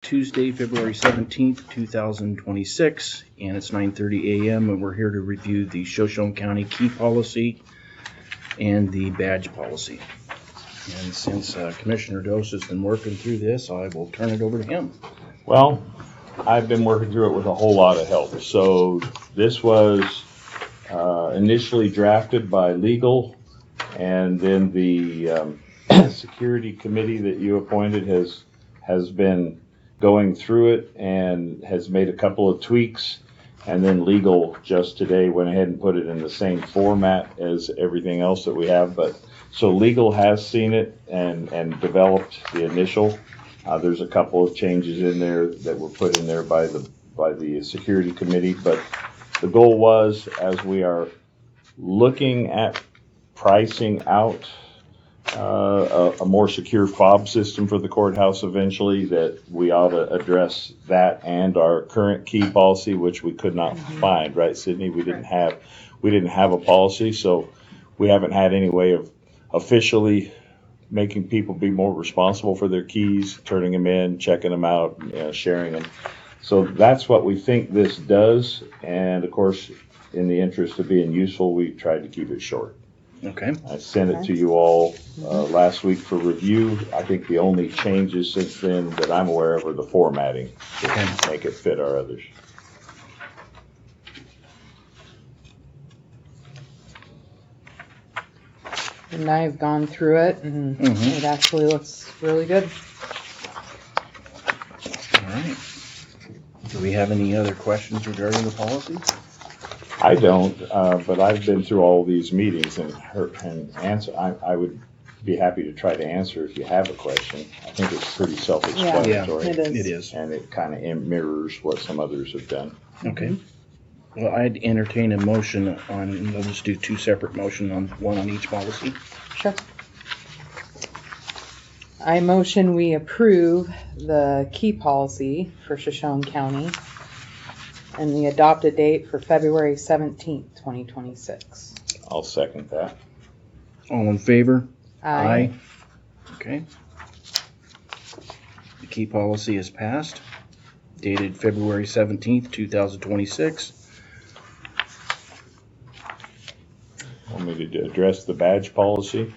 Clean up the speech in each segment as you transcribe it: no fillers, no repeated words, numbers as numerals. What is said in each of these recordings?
Tuesday, February 17th, 2026, and it's 9:30 a.m. and we're here to review the Shoshone County key policy and the badge policy. And since Commissioner Dose has been working through this, I will turn it over to him. Well, I've been working through it with a whole lot of help. So this was initially drafted by legal, and then the security committee that you appointed has been going through it and has made a couple of tweaks, and then legal just today went ahead and put it in the same format as everything else that we have. But so legal has seen it and developed the initial. There's a couple of changes in there that were put in there by the security committee, but the goal was, as we are looking at pricing out a more secure fob system for the courthouse eventually, that we ought to address that and our current key policy, which we could not find, right, Sydney? We didn't have a policy, so we haven't had any way of officially making people be more responsible for their keys, turning them in, checking them out, sharing them. So that's what we think this does, and of course, in the interest of being useful, we tried to keep it short. Okay. I sent it to you all last week for review. I think the only changes since then that I'm aware of are the formatting to make it fit our others. And I've gone through it, and it actually looks really good. All right. Do we have any other questions regarding the policy? I don't, but I've been through all these meetings and answer. I would be happy to try to answer if you have a question. I think it's pretty self-explanatory. Yeah, It is. And it kind of mirrors what some others have done. Okay. Well, I'd entertain a motion on, we'll just do two separate motions, one on each policy. Sure. I motion we approve the key policy for Shoshone County and the adopted date for February 17th, 2026. I'll second that. All in favor? Aye. Okay. The key policy is passed, dated February 17th, 2026. Want me to address the badge policy?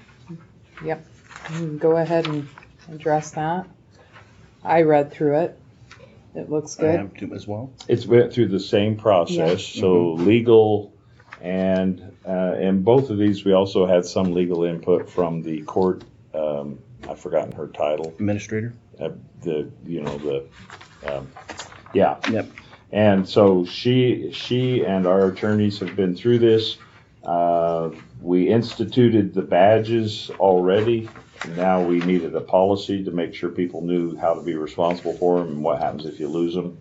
Yep. You can go ahead and address that. I read through it. It looks I good. have to as well. It's went through the same process. So legal and in both of these, we also had some legal input from the court. I've forgotten her title. Administrator? Yeah. Yep. And so she and our attorneys have been through this. We instituted the badges already. Now we needed a policy to make sure people knew how to be responsible for them and what happens if you lose them.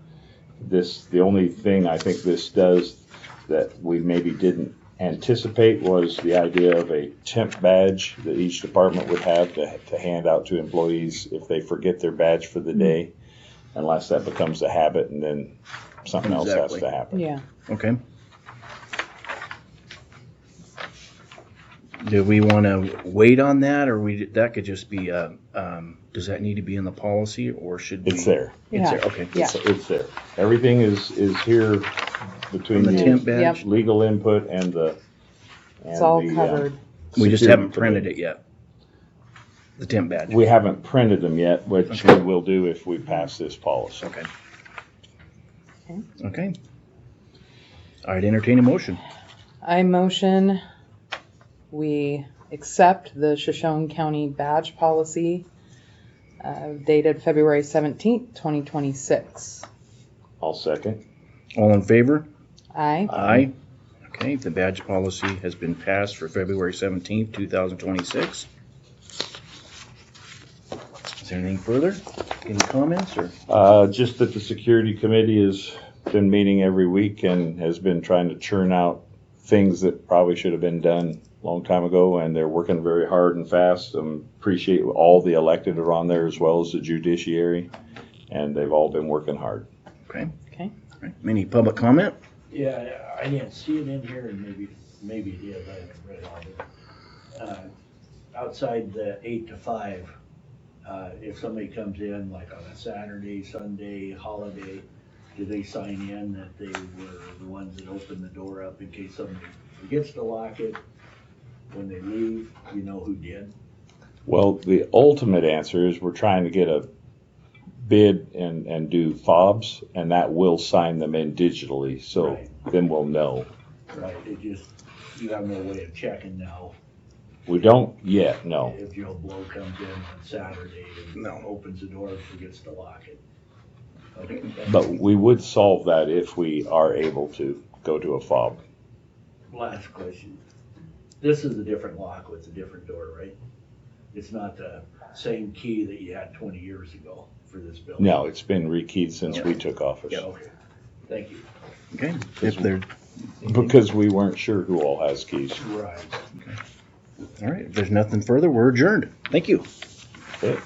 The only thing I think this does that we maybe didn't anticipate was the idea of a temp badge that each department would have to hand out to employees if they forget their badge for the day, unless that becomes a habit and then something else has to happen. Yeah. Okay. Do we want to wait on that, or that could just be does that need to be in the policy, or should we? It's there. It's there. Okay. Yeah. It's there. Everything is here between The temp badge. Yep. legal input and the. It's all covered. We just security haven't printed committee. it yet. The temp badge. We haven't printed them yet, which we will do if we pass this policy. Okay. Okay. Okay. I'd entertain a motion. I motion we accept the Shoshone County badge policy dated February 17th, 2026. I'll second. All in favor? Aye. Aye. Okay, the badge policy has been passed for February 17th, 2026. Is there anything further? Any comments or? Just that the security committee has been meeting every week and has been trying to churn out things that probably should have been done a long time ago, and they're working very hard and fast. Appreciate all the elected are on there as well as the judiciary, and they've all been working hard. Okay. Okay. All right. Any public comment? Yeah, I didn't see it in here, and maybe it is, I haven't read all of it. Outside the 8 to 5, if somebody comes in like on a Saturday, Sunday, holiday, do they sign in that they were the ones that opened the door up in case somebody forgets to lock it? When they leave, you know who did? Well, the ultimate answer is we're trying to get a bid and do fobs, and that will sign them in digitally, so Right. then we'll know. Right, it just, you have no way of checking now. We don't yet, no. If Joe Blow comes in on Saturday and No. opens the door and forgets to lock it. Okay. But we would solve that if we are able to go to a fob. Last question. This is a different lock with a different door, right? It's not the same key that you had 20 years ago for this building? No, it's been rekeyed since we took office. Yeah, okay. Thank you. Okay, if there, Because we weren't sure who all has keys. Right. all right, if there's nothing further, we're adjourned. Thank you. Okay.